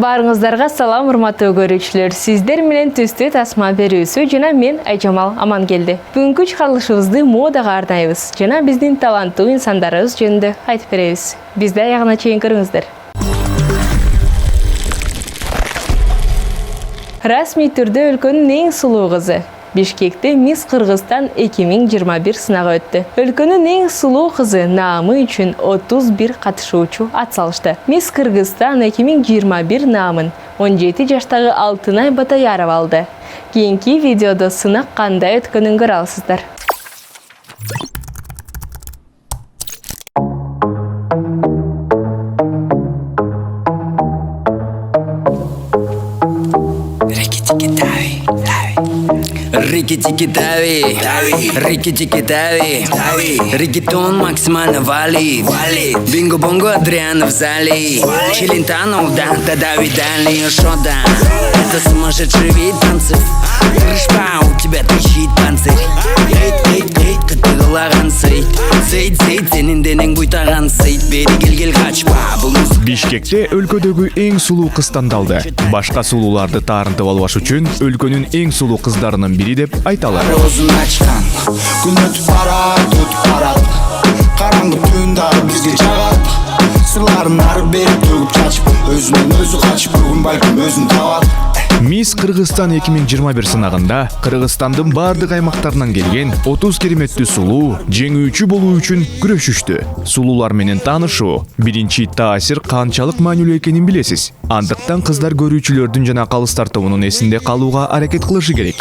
Барыңыздарга салам, урматтуу көрүүчүлөр. Сиздер менен түстүү тасма берүүсү жана мен Айжамал Амангелди. Бүгүнкү чыгарылышыбызды модага арнайбыз жана биздин таланттуу инсандарыбыз жөнүндө айтып беребиз. Бизди аягына чейин көрүңүздөр. Расмий түрдө өлкөнүн эң сулуу кызы. Бишкекте Мисс Кыргызстан 2021 сынагы өттү. Өлкөнүн эң сулуу кызы наамы үчүн 31 катышуучу ат салышты. Мисс Кыргызстан 2021 наамын 17 жаштагы Алтынай Батаярова алды. Кийинки видеодо сынак кандай өткөнүн көрө аласыздар. Рики-тики дави, рики-тики дави, регетон максимально вали, бинго-бонго Адриана в зале, Челентано, да дави дальний шода, это сумасшедший вид танцев, крышпа, у тебя трещит панцирь, эй, как ты долаган сейт, сенин денең буйтаган сейт, бери кел качпа, бул Бишкекте өлкөдөгү эң сулуу кыз тандалды. Башка сулууларды таарынтып албаш үчүн өлкөнүн эң сулуу кыздарынын бири деп айталат. Күн өтүп барат, караңгы түн дагы бизге жагат. Сырларын ары бери төгүп чачып, өзүнөн өзү качып, бүгүн балким өзүн табат. Мисс Кыргызстан 2021 сынагында Кыргызстандын бардык аймактарынан келген 30 кереметтүү сулуу жеңүүчү болуу үчүн күрөшүштү. Сулуулар менен таанышуу, биринчи таасир канчалык маанилүү экенин билесиз. Андыктан кыздар көрүүчүлөрдүн жана калыстар тобунун эсинде калууга аракет кылышы керек.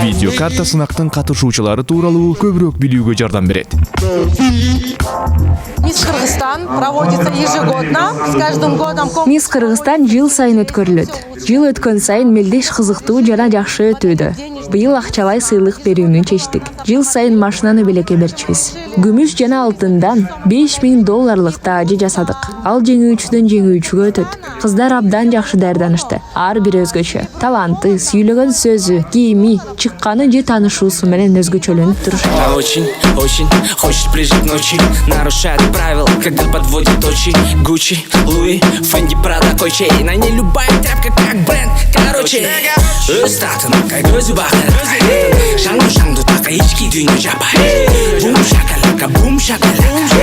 Видео карта сынактын катышуучулары тууралуу көбүрөөк билүүгө жардам берет. Мисс Кыргызстан проводится ежегодно, с каждым годом. Мисс Кыргызстан жыл сайын өткөрүлөт. Жыл өткөн сайын мелдеш кызыктуу жана жакшы өтүүдө. Быйыл акчалай сыйлык берүүнү чечтик. Жыл сайын машинаны белекке берчүбүз. Күмүш жана алтындан $5000 таажы жасадык. Ал жеңүүчүдөн жеңүүчүгө өтөт. Кыздар абдан жакшы даярданышты. Ар бир өзгөчө. Таланты, сүйлөгөн сөзү, кийими, чыкканы же таанышуусу менен өзгөчөлөнүп турушат. Очень хочет прижать ночи, нарушает правила, когда подводит очи. Гуччи, Луи, Фенди, Прада, Койчей. На ней любая тряпка как бренд. Короче, статуна, как gözü bakır. Şandu taka içki düğünü capa. Bum şakalaka.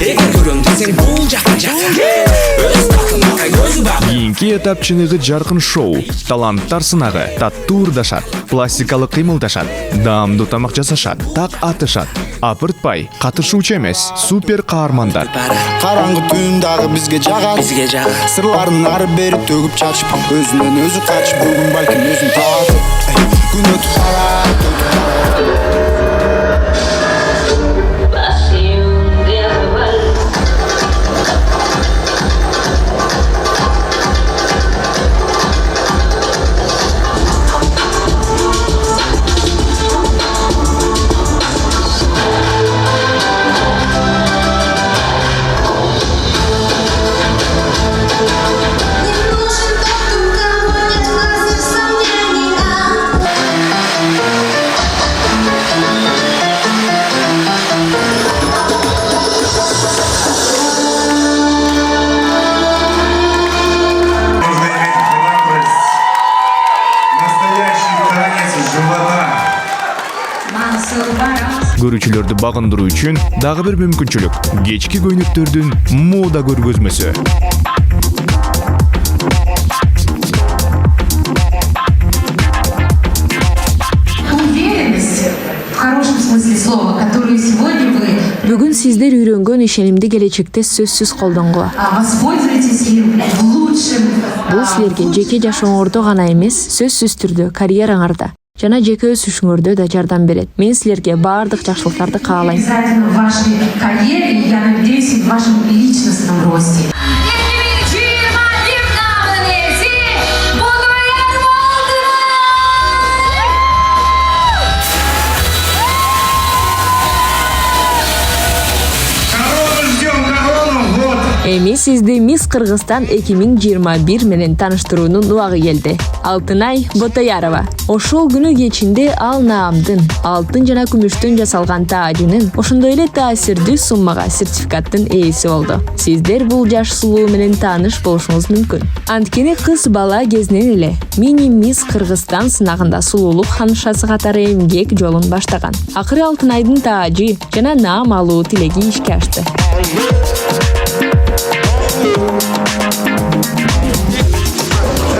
Eğer görüm desem bul jaka. Статуна, как gözü bakır. Кийинки этап чыныгы жаркын шоу, таланттар сынагы, таттуу ырдашат, пластикалык кыймылдашат, даамдуу тамак жасашат, так атышат. Апыртпай, катышуучу эмес, супер каармандар. Караңгы түн дагы бизге жагат. Сырларын ары бери төгүп чачып, өзүнөн өзү качып, бүгүн балким өзүн табат. Күн өтүп барат. Көрүүчүлөрдү багындыруу үчүн дагы бир мүмкүнчүлүк — кечки көйнөктөрдүн мода көргөзмөсү. Уверенность, в хорошем смысле слова, которую сегодня вы Бүгүн сиздер үйрөнгөн ишенимди келечекте сөзсүз колдонгула. воспользуетесь им в лучшем. Бул силерге жеке жашооңордо гана эмес, сөзсүз түрдө карьераңарда жана жеке өсүшүңөрдө да жардам берет. Мен силерге баардык жакшылыктарды каалайм. Обязательно в вашей карьере, и я надеюсь, в вашем личностном росте. Корону ждем, корону, вот. Эми сизди Мисс Кыргызстан 2021 менен тааныштыруунун убагы келди. Алтынай Ботоярова. Ошол күнү кечинде ал наамдын алтын жана күмүштөн жасалган таажынын, ошондой эле таасирдүү суммага сертификаттын ээси болду. Сиздер бул жаш сулуу менен тааныш болушуңуз мүмкүн. Анткени кыз бала кезинен эле мини Мисс Кыргызстан сынагында сулуулук ханышасы катары эмгек жолун баштаган. Акыры Алтынайдын таажы жана наам алуу тилеги ишке ашты.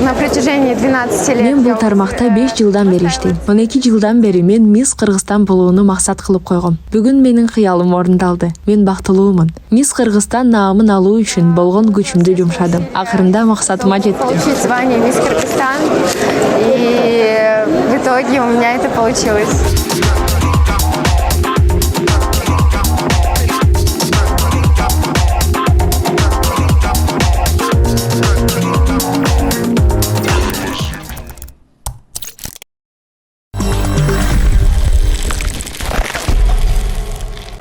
На протяжении 12 лет. Мен бул тармакта 5 жылдан бери иштейм. 12 жылдан бери мен Мисс Кыргызстан болууну максат кылып койгом. Бүгүн менин кыялым орундалды. Мен бактылуумун. Мисс Кыргызстан наамын алуу үчүн болгон күчүмдү жумшадым. Акырында максатыма жеттим. Получить звание Мисс Кыргызстан. И в итоге у меня это получилось.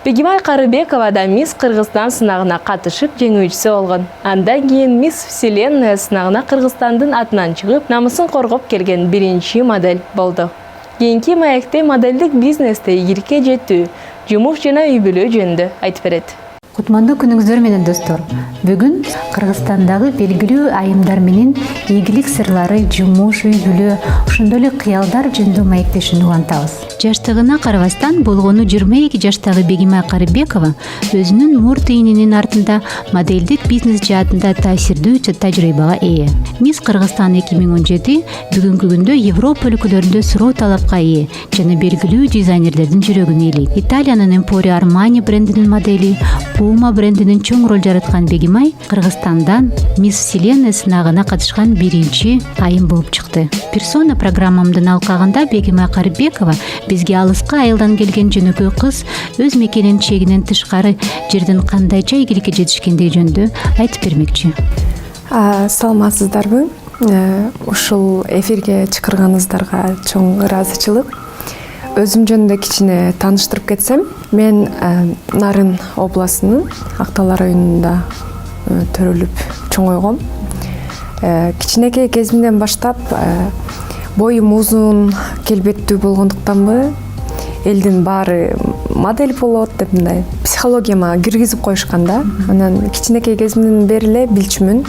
Бегимай Карыбекова да Мисс Кыргызстан сынагына катышып жеңүүчүсү болгон. Андан кийин Мисс Вселенная сынагына Кыргызстандын атынан чыгып, намысын коргоп келген биринчи модель болду. Кийинки маекте моделдик бизнесте ийгиликке жетүү, жумуш жана үй бүлө жөнүндө айтып берет. Кутмандуу күнүңүздөр менен достор. Бүгүн Кыргызстандагы белгилүү айымдар менен ийгилик сырлары, жумуш, үй бүлө, ошондой эле кыялдар жөнүндө маектешүүнү улантабыз. Жаштыгына карабастан болгону 22 жаштагы Бегимай Карыбекова өзүнүн мурт ийнинин артында модельдик бизнес жаатында таасирдүү тажрыйбага ээ. Мисс Кыргызстан 2017 бүгүнкү күндө Европа өлкөлөрүндө суроо талапка ээ жана белгилүү дизайнерлердин жүрөгүн ээлейт. Италиянын Emporio Armani брендинин модели, Puma брендинин чоң роль жараткан Бегимай Кыргызстандан Мисс Вселенная сынагына катышкан биринчи айым болуп чыкты. Персона программамдын алкагында Бегимай Карыбекова бизге алыска айылдан келген жөнөкөй кыз өз мекенин чегинен тышкары жерден кандайча ийгиликке жетишкендиги жөнүндө айтып бермекчи. Саламатсыздарбы? Ушул эфирге чакырганыңыздарга чоң ыраазычылык. Өзүм жөнүндө кичине тааныштырып кетсем, мен Нарын областынын Актал районунда төрөлүп чоңойгом. Кичинекей кезимден баштап боюм узун, келбеттүү болгондуктанбы элдин баары модель болот деп мындай психологияма киргизип коюшкан да. Анан кичинекей кезимден бери эле билчүмүн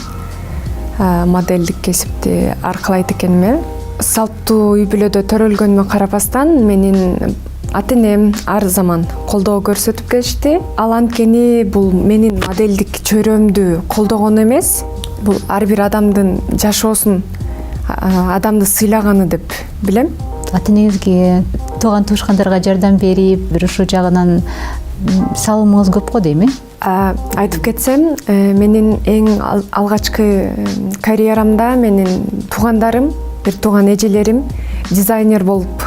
модельдик кесипти аркылайт экениме. Салттуу үй бүлөдө төрөлгөнүмө карабастан менин ата-энем ар заман колдоо көрсөтүп келишти. Ал анткени бул менин модельдик чөйрөмдү колдогону эмес, бул ар бир адамдын жашоосун, адамды сыйлаганы деп билем. Ата-энеңизге, тууган туушкандарга жардам берип, бир ушул жагынан салымыңыз көп го дейм, Айтып кетсем, менин эң алгачкы карьерамда менин туугандарым, бир тууган эжелерим дизайнер болуп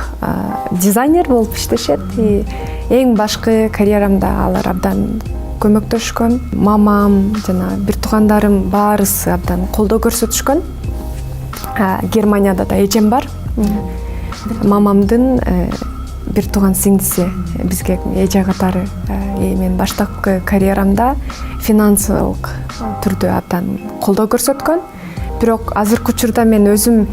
иштешет. Эң башкы карьерамда алар абдан көмөктөшкөн. Мамам жана бир туугандарым баарысы абдан колдоо көрсөтүшкөн. Германияда да эжем бар. Мамамдын бир тууган сиңдиси бизге эже катары мен баштапкы карьерамда финансылык түрдө абдан колдоо көрсөткөн. Бирок азыркы учурда мен өзүм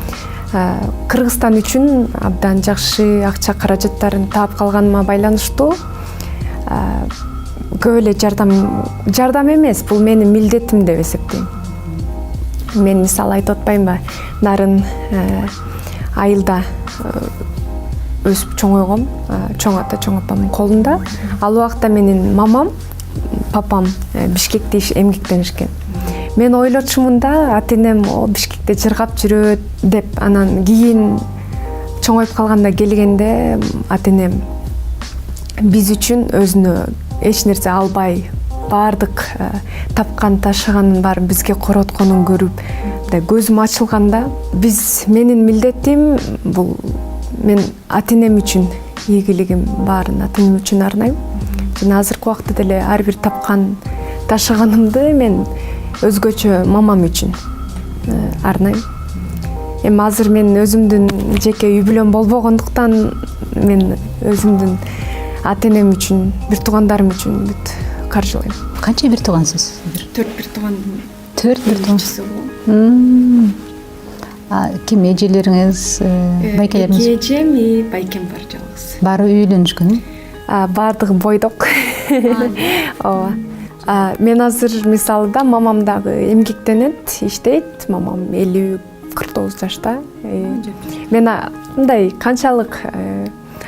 Кыргызстан үчүн абдан жакшы акча каражаттарын таап калганыма байланыштуу көп эле жардам эмес, бул менин милдетим деп эсептейм. Мен мисалы айтып атпаймынбы, Нарын айылда өсүп чоңойгом, чоң ата чоң апамдын колунда. Ал убакта менин мамам, папам Бишкекте эмгектенишкен. Мен ойлочумун да, ата-энем Бишкекте жыргап жүрөт деп, анан кийин чоңоюп калганда келгенде ата-энем биз үчүн өзүнө эч нерсе албай, баардык тапкан ташыганын баарын бизге коротконун көрүп, көзүм ачылганда, менин милдетим бул мен ата-энем үчүн ийгилигим баарын ата-энем үчүн арнайм. Жана азыркы убакта деле ар бир тапкан ташыганымды мен өзгөчө мамам үчүн арнайм. Эми азыр мен өзүмдүн жеке үй бүлөм болбогондуктан мен өзүмдүн ата-энем үчүн, бир туугандарым үчүн бүт каржылайм. Канча бир туугансыз? 4 бир туугандын 4 бир тууган. биринчиси болом. Ким эжелериңиз, байкелериңиз? Эжем и байкем бар жалгыз. Баары үйлөнүшкөн? Баардыгы бойдок. Ооба. Мен азыр мисалы да мамам дагы эмгектенет, иштейт. Мамам 50-49 жашта. Мен мындай канчалык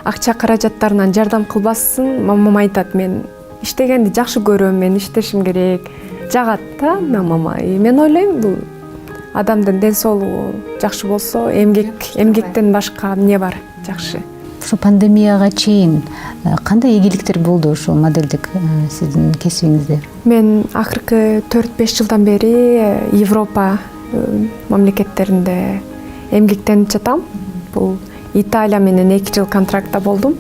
акча каражаттарынан жардам кылбасын, мамам айтат, мен иштегенди жакшы көрөм, мен иштешим керек. Жагат да мамама. Мен ойлойм, бул адамдын ден соолугу жакшы болсо, эмгектен башка эмне бар жакшы. Ушу пандемияга чейин кандай ийгиликтер болду ушул моделдик сиздин кесибиңизде? Мен акыркы 4-5 жылдан бери Европа мамлекеттеринде эмгектенип жатам. Бул Италия менен 2 жыл контрактта болдум.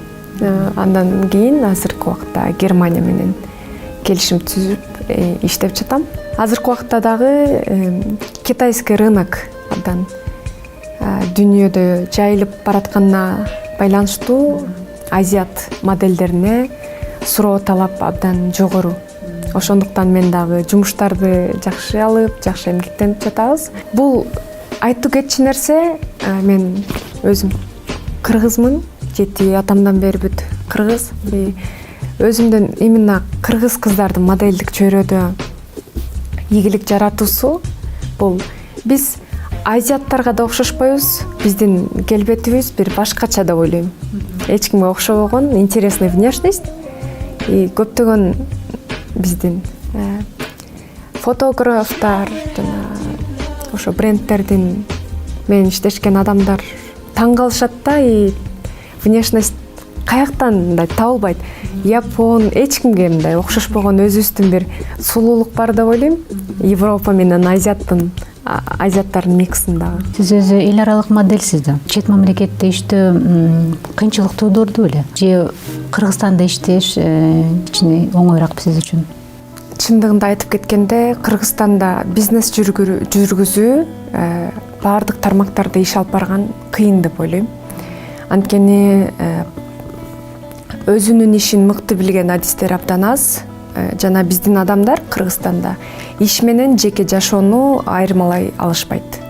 Андан кийин азыркы убакта Германия менен келишим түзүп иштеп жатам. Азыркы убакта дагы китайский рынок абдан дүйнөдө жайылып баратканына байланыштуу азиат модельдерине суроо талап абдан жогору. Ошондуктан мен дагы жумуштарды жакшы алып, жакшы эмгектенип жатабыз. Бул айтуу кетчү нерсе, мен өзүм кыргызмын, 7 атамдан бери бүт кыргыз. Өзүмдүн именно кыргыз кыздардын моделдик чөйрөдө ийгилик жаратуусу бул биз азиаттарга да окшошпойбуз, биздин келбетибиз бир башкача деп ойлойм. Эч кимге окшобогон, интересный внешность. Көптөгөн биздин фотографтар жана ошо брендтердин менен иштешкен адамдар таң калышат да, внешность каяктан мындай табылбайт. Япон эч кимге мындай окшошпогон өзүбүздүн бир сулуулук бар деп ойлойм. Европа менен азиаттардын миксиндагы. Сиз өзү эл аралык моделсиз да. Чет мамлекетте иштөө кыйынчылык туудурду беле? Же Кыргызстанда иштеш кичине оңоюраак сиз үчүн? Чындыгында айтып кеткенде, Кыргызстанда бизнес жүргүзүү баардык тармактарда иш алып барган кыйын деп ойлойм. Анткени өзүнүн ишин мыкты билген адистер абдан аз. Жана биздин адамдар Кыргызстанда иш менен жеке жашоону айырмалай алышпайт.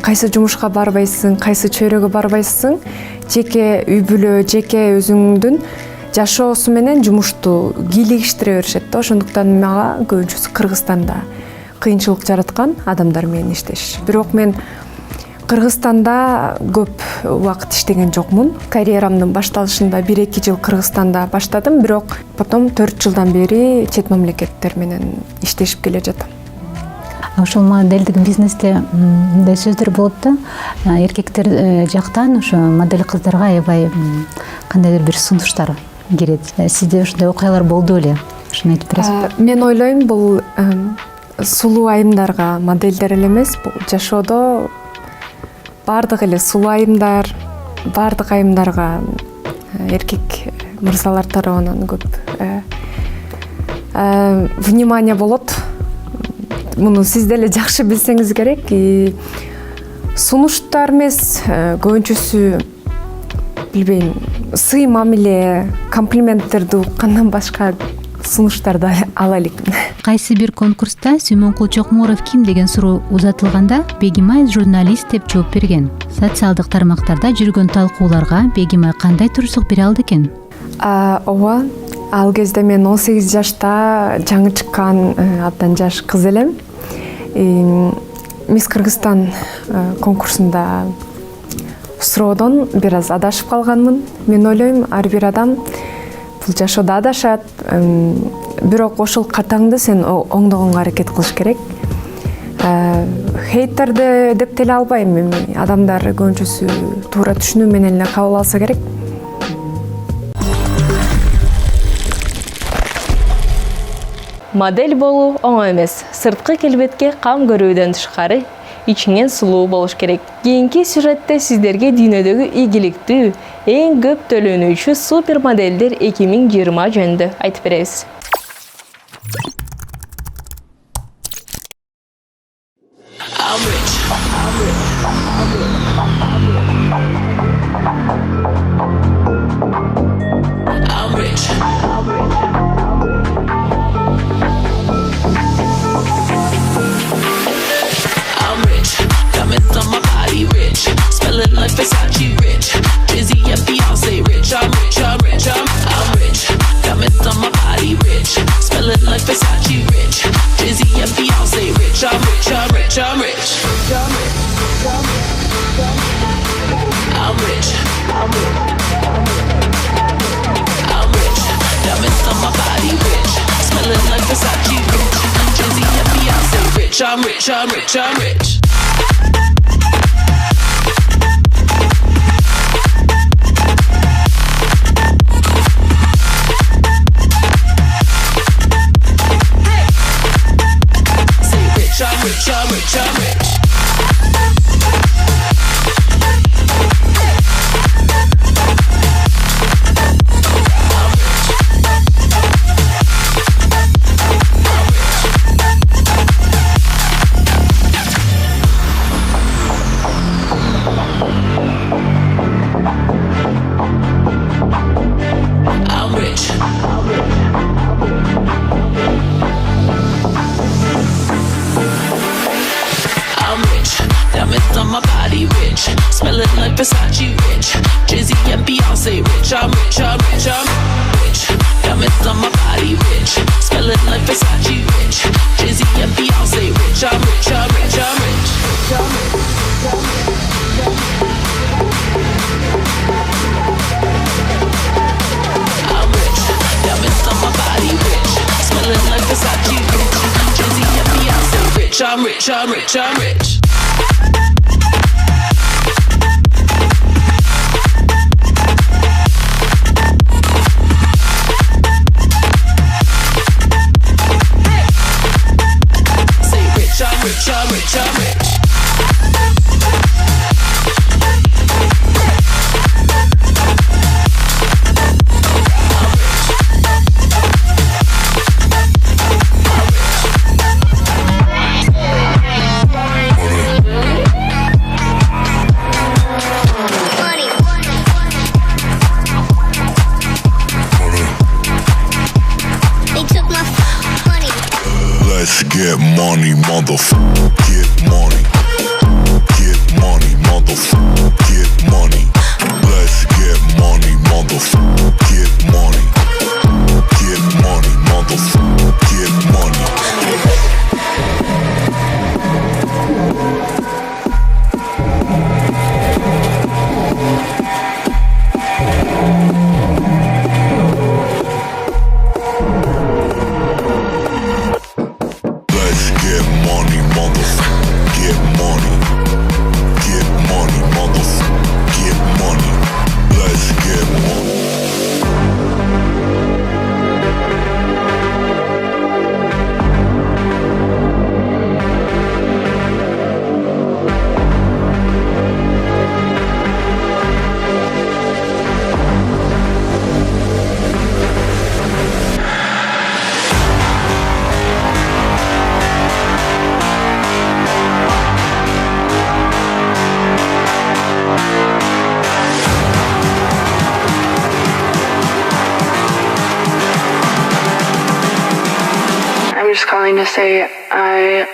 Кайсы жумушка барбайсың, кайсы чөйрөгө барбайсың, жеке үй бүлө, жеке өзүңдүн жашоосу менен жумушту кийлигиштире беришет да. Ошондуктан мага көбүнчөсү Кыргызстанда кыйынчылык жараткан адамдар менен иштеш. Бирок мен Кыргызстанда көп убакыт иштеген жокмун. Карьерамдын башталышында 1-2 жыл Кыргызстанда баштадым, бирок потом 4 жылдан бери чет мамлекеттер менен иштешип келе жатам. Ошол моделдик бизнесте мындай сөздөр болот да, эркектер жактан ошо модель кыздарга аябай кандайдыр бир сунуштар кирет. Сизде ушундай окуялар болду беле? Ошону айтып бересизби? Мен ойлойм, бул сулуу айымдарга модельдер эле эмес, бул жашоодо баардык эле сулуу айымдар, баардык айымдарга эркек мырзалар тарабынан көп внимание болот. Муну сиз деле жакшы билсеңиз керек. Сунуштар эмес, көбүнчөсү билбейм, сый мамиле, комплименттерди уккандан башка сунуштарды ала элекмин. Кайсы бир конкурста Сүймөнкул Чокморов ким деген суроо узатылганда Бегимай журналист деп жооп берген. Социалдык тармактарда жүргөн талкууларга Бегимай кандай турсук бере алды экен? Ооба, ал кезде мен 18 жашта жаңы чыккан абдан жаш кыз элем. Мисс Кыргызстан конкурсунда суроодон бир аз адашып калганмын. Мен ойлойм, ар бир адам бул жашоодо адашат, бирок ошол катаңды сен оңдогонго аракет кылыш керек. Хейтерди деп деле албайм. Адамдар көбүнчөсү туура түшүнүү менен эле кабыл алса керек. Модель болуу оңой эмес. Сырткы келбетке кам көрүүдөн тышкары ичинен сулуу болуш керек. Кийинки сюжетте сиздерге дүйнөдөгү ийгиликтүү, эң көп төлөнүүчү супер моделдер 2020 жөнүндө айтып беребиз. Versace rich. Jay-Z and Beyonce rich. I'm rich, I'm rich, I'm rich. Say rich, I'm rich, I'm rich, I'm rich. Smelling like Versace rich. Jay-Z and Beyonce rich. I'm rich, I'm rich, I'm rich. Diamonds on my body rich. Smelling like Versace rich. Jay-Z and Beyonce rich. I'm rich, I'm rich, I'm rich. I'm rich. Diamonds on my body rich. Smelling like Versace rich. Jay-Z and Beyonce rich. I'm rich, I'm rich, I'm rich. Rich, I'm rich, I'm rich. Let's get money, motherfucker. Get money. Get money, motherfucker. Get money. Let's get money, motherfucker. Get money. Get money, motherfucker. Get money. I'm just calling to say I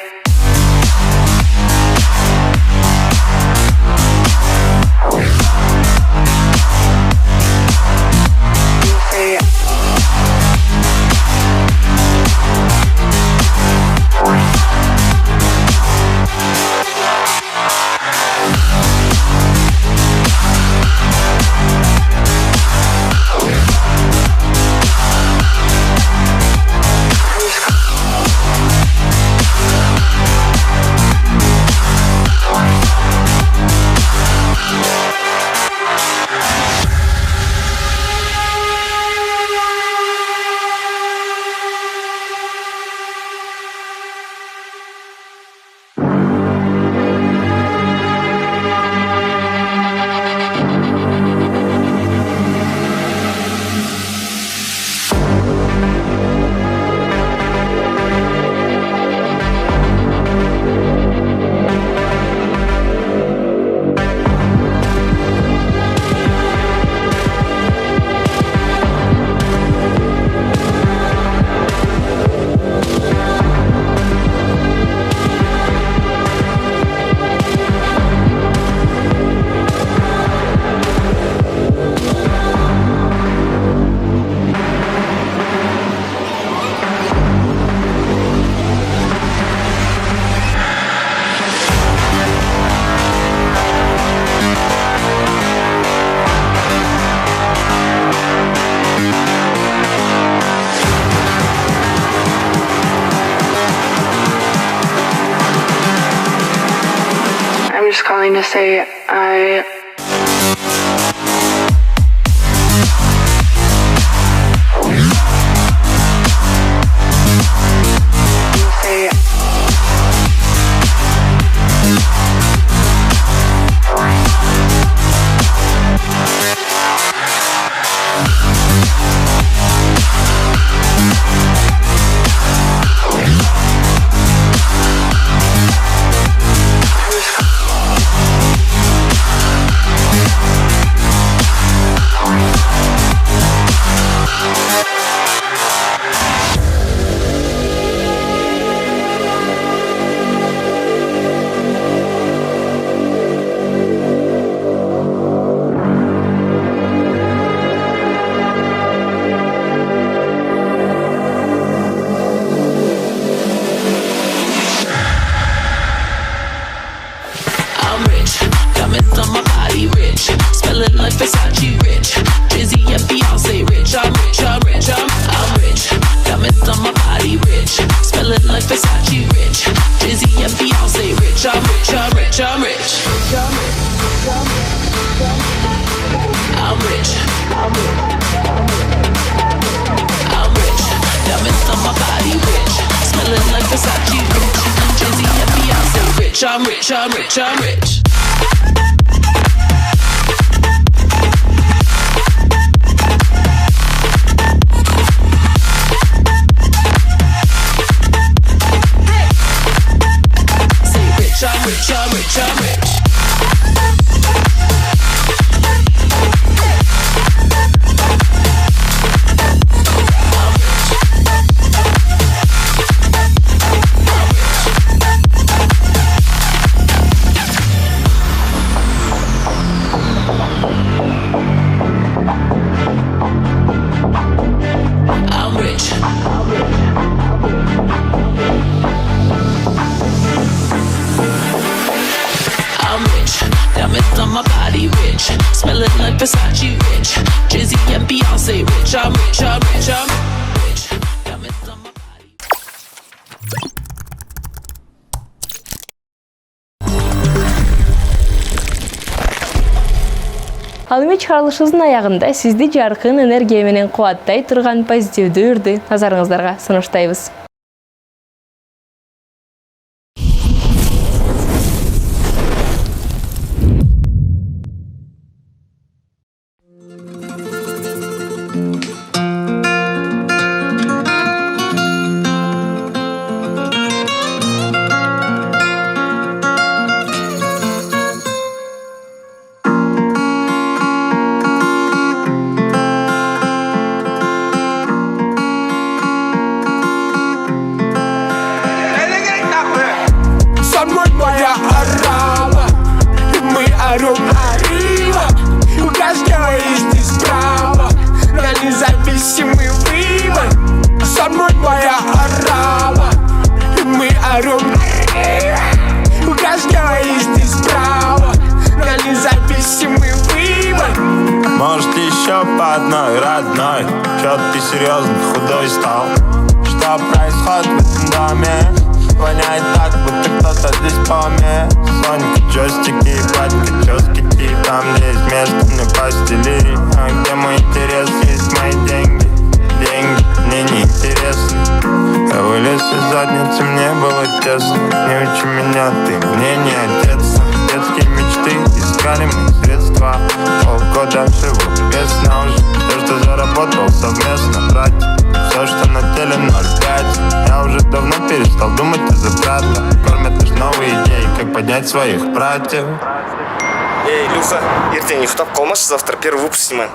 calling to say I Versace rich, Jay-Z and Beyonce rich. I'm rich, I'm rich, I'm rich. Got me on my body rich, smelling like Versace rich. Jay-Z and Beyonce rich. I'm rich, I'm rich, I'm rich. I'm rich, I'm rich. Got me on my body rich, smelling like Versace rich. Jay-Z and Beyonce rich. I'm rich, I'm rich, I'm rich. I'm rich, I'm rich, I'm rich. My body rich, smelling like Versace rich. Jay-Z and Beyonce rich. I'm rich, I'm rich, I'm rich. Got me on my body. Ал эми чыгарылышыбыздын аягында сизди жаркын энергия менен кубаттай турган позитивдүү үрдү назарыңыздарга сунуштайбыз. Может еще по одной, родной. Чё ты серьезно худой стал? Что происходит в этом доме? Воняет так, будто кто-то здесь помер. Сонька, джойстики и платька, чёски тип. Там есть место мне постели. А где мой интерес, есть мои деньги. Деньги мне не интересны. Я вылез из задницы, мне было тесно. Не учи меня, ты мне не отец. Детские мечты, искали мы средства. Полгода живу без сна уже. Все, что заработал совместно, брать. Все, что на теле 0,5. Я уже давно перестал думать из-за брата. Кормят лишь новые идеи, как поднять своих братьев. Эй, Илюха, ертең ұйықтап қалмашы, завтра первый выпуск снимаем.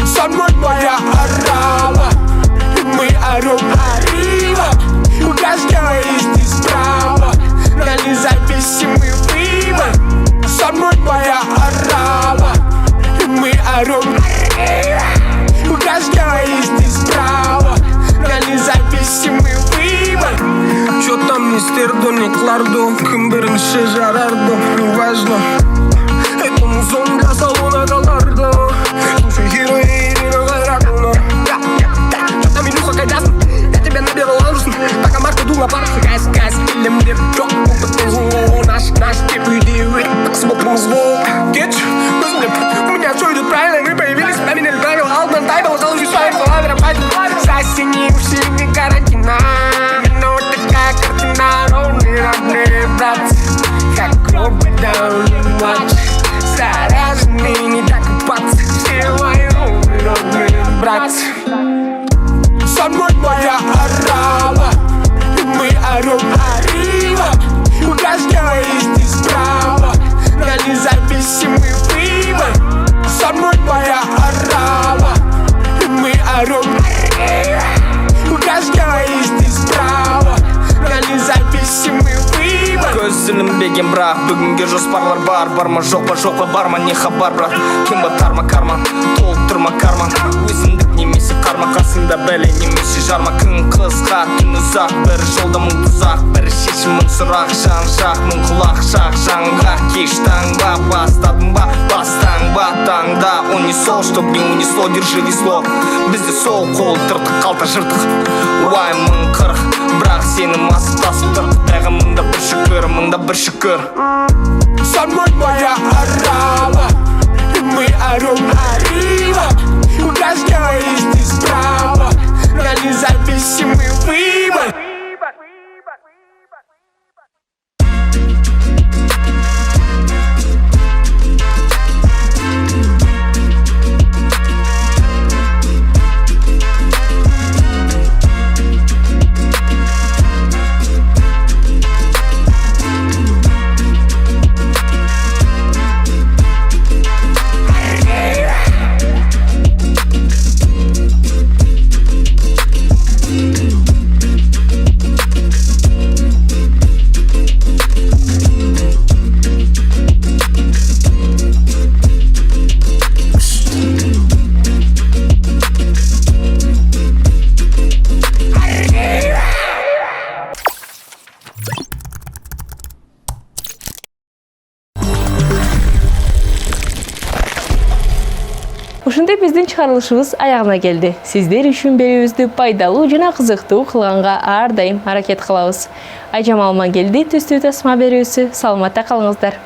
Со мной моя орава, и мы орем arriba. У каждого есть здесь право на независимый выбор. Со мной моя орава, и мы орем arriba. У каждого есть здесь право на независимый выбор. Чё там мистер Дониклардо, кім бірінші жарарды, неважно. Это музон для салона Галардо. Слушай, Ирина Гайракуна. Чё там Илюха бірақ бүгінге жоспарлар бар ма жоқ па бар ма не хабар брат кем батар ма карман толтырма карман өзіндік немесе қарма қасында бәле немесе жарма күн қысқа түн ұзақ бір жолда мың тұзақ бір шешім мың сұрақ жан жақ мың құлақ шақ жаңғақ кеш таңба бастадың ба бастан ба таңда унесол чтоб не унесло держи весло бізде сол қол тыртық қалта жыртық уай мың қырық бірақ сені масып тасып тұр құдайға мыңда бір шүкір Со мной моя орава, и мы орем arriba. У каждого есть здесь право на независимый выбор. Ушундай биздин чыгарылышыбыз аягына келди. Сиздер үчүн берүүбүздү пайдалуу жана кызыктуу кылганга ар дайым аракет кылабыз. Айжамал Мангелди түстүү тасма берүүсү. Саламатта калыңыздар.